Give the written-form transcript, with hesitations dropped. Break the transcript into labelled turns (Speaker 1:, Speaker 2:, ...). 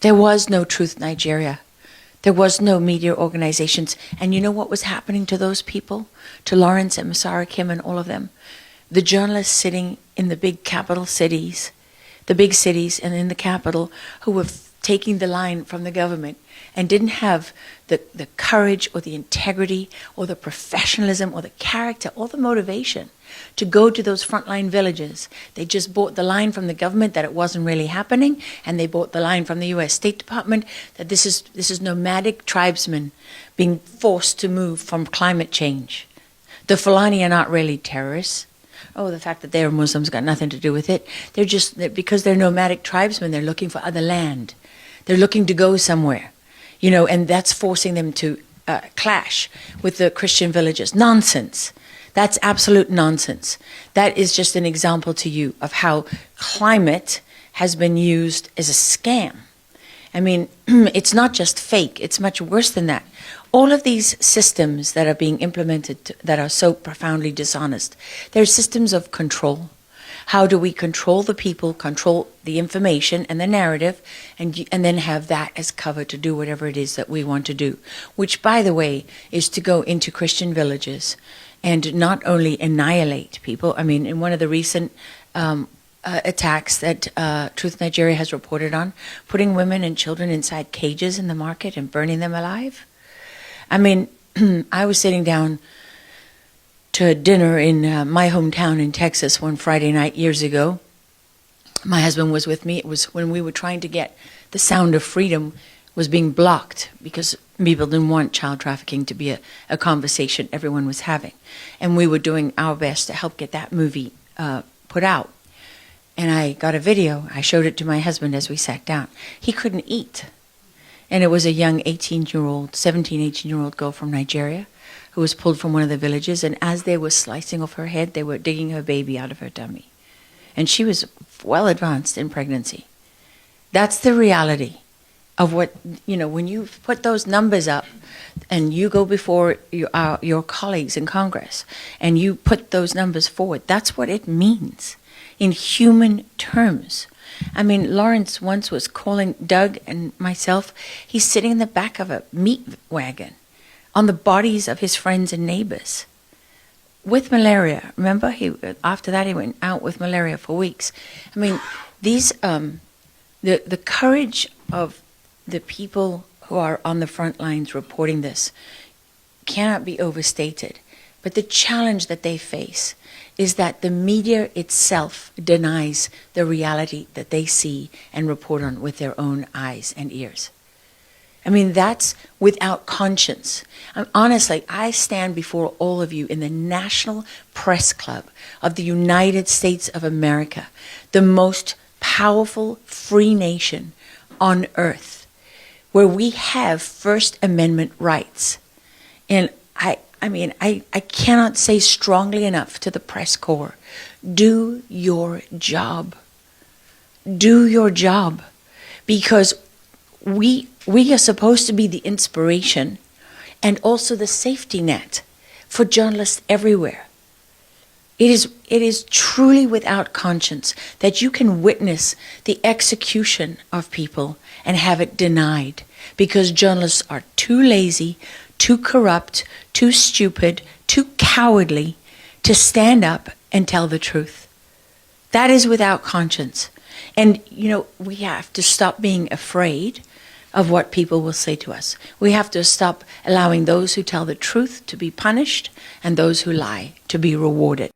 Speaker 1: There was no Truth Nigeria. There was no media organizations. And you know what was happening to those people? To Lawrence and Masara Kim and all of them? The journalists sitting in the big capital cities, the big cities and in the capital, who were taking the line from the government and didn't have the courage or the integrity or the professionalism or the character or the motivation to go to those frontline villages. They just bought the line from the government that it wasn't really happening, and they bought the line from the US State Department that this is nomadic tribesmen being forced to move from climate change. The Fulani are not really terrorists. Oh, the fact that they're Muslims got nothing to do with it. Because they're nomadic tribesmen, they're looking for other land. They're looking to go somewhere, you know, and that's forcing them to clash with the Christian villages. Nonsense. That's absolute nonsense. That is just an example to you of how climate has been used as a scam. I mean, it's not just fake, it's much worse than that. All of these systems that are being implemented that are so profoundly dishonest, they're systems of control. How do we control the people, control the information and the narrative, and then have that as cover to do whatever it is that we want to do, which, by the way, is to go into Christian villages and not only annihilate people. I mean, in one of the recent attacks that Truth Nigeria has reported on, putting women and children inside cages in the market and burning them alive. I mean, I was sitting down to a dinner in my hometown in Texas one Friday night years ago. My husband was with me. It was when we were trying to get the sound of freedom was being blocked because people didn't want child trafficking to be a conversation everyone was having. And we were doing our best to help get that movie put out. And I got a video. I showed it to my husband as we sat down. He couldn't eat. And it was a young 18-year-old, 17, 18-year-old girl from Nigeria who was pulled from one of the villages. And as they were slicing off her head, they were digging her baby out of her tummy. And she was well advanced in pregnancy. That's the reality of what, you know, when you put those numbers up and you go before your colleagues in Congress and you put those numbers forward, that's what it means in human terms. I mean, Lawrence once was calling Doug and myself, he's sitting in the back of a meat wagon on the bodies of his friends and neighbors with malaria. Remember, after that he went out with malaria for weeks. I mean, these the courage of the people who are on the front lines reporting this cannot be overstated. But the challenge that they face is that the media itself denies the reality that they see and report on with their own eyes and ears. I mean, that's without conscience. Honestly, I stand before all of you in the National Press Club of the United States of America, the most powerful free nation on earth, where we have First Amendment rights. And I mean, I cannot say strongly enough to the press corps, do your job. Do your job. Because we are supposed to be the inspiration and also the safety net for journalists everywhere. It is truly without conscience that you can witness the execution of people and have it denied because journalists are too lazy, too corrupt, too stupid, too cowardly to stand up and tell the truth. That is without conscience. And, you know, we have to stop being afraid of what people will say to us. We have to stop allowing those who tell the truth to be punished and those who lie to be rewarded.